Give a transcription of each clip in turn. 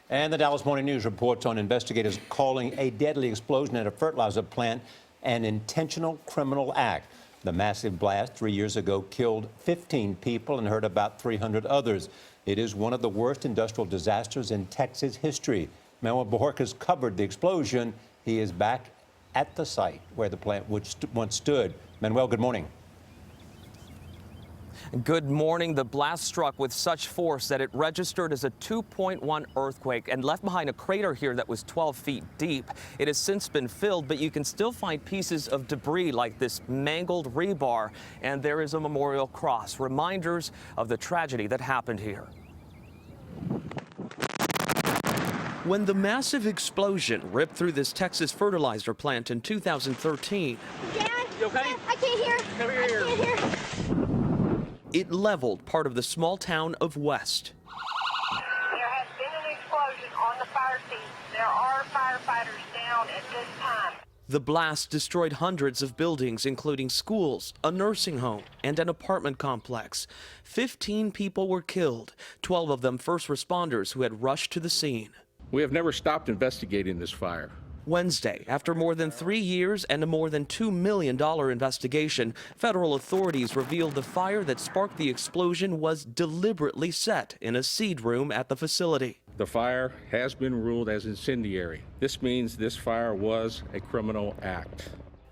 And the Dallas Morning News reports on investigators calling a deadly explosion at a fertilizer plant an intentional criminal act. The massive blast 3 years ago killed 15 people and hurt about 300 others. It is one of the worst industrial disasters in Texas history. Manuel Bojorquez covered the explosion. He is back at the site where the plant once stood. Manuel, good morning. Good morning. The blast struck with such force that it registered as a 2.1 earthquake and left behind a crater here that was 12 feet deep. It has since been filled, but you can still find pieces of debris like this mangled rebar, and there is a memorial cross, reminders of the tragedy that happened here. When the massive explosion ripped through this Texas fertilizer plant in 2013, Dad, you okay? I can't hear. Come here. I can't hear. It leveled part of the small town of West. There has been an explosion on the fire scene. There are firefighters down at this time. The blast destroyed hundreds of buildings, including schools, a nursing home, and an apartment complex. 15 people were killed, 12 of them first responders who had rushed to the scene. We have never stopped investigating this fire. Wednesday, after more than 3 years and a more than $2 million investigation, federal authorities revealed the fire that sparked the explosion was deliberately set in a seed room at the facility. The fire has been ruled as incendiary. This means this fire was a criminal act.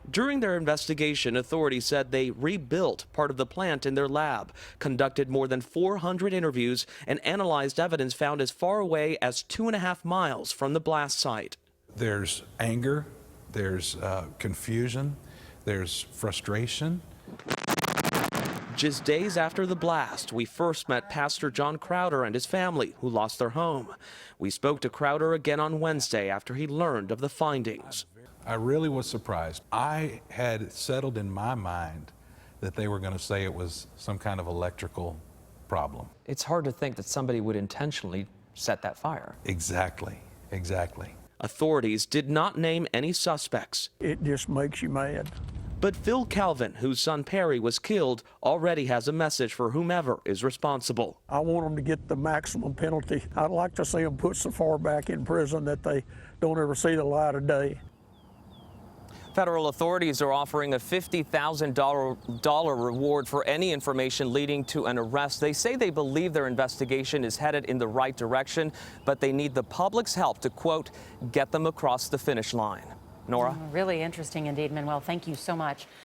During their investigation, authorities said they rebuilt part of the plant in their lab, conducted more than 400 interviews, and analyzed evidence found as far away as 2.5 miles from the blast site. There's anger, there's confusion, there's frustration. Just days after the blast, we first met Pastor John Crowder and his family, who lost their home. We spoke to Crowder again on Wednesday after he learned of the findings. I really was surprised. I had settled in my mind that they were going to say it was some kind of electrical problem. It's hard to think that somebody would intentionally set that fire. Exactly, exactly. Authorities did not name any suspects. It just makes you mad. But Phil Calvin, whose son Perry was killed, already has a message for whomever is responsible. I want them to get the maximum penalty. I'd like to see them put so far back in prison that they don't ever see the light of day. Federal authorities are offering a $50,000 reward for any information leading to an arrest. They say they believe their investigation is headed in the right direction, but they need the public's help to, quote, get them across the finish line. Nora? Really interesting indeed, Manuel. Thank you so much.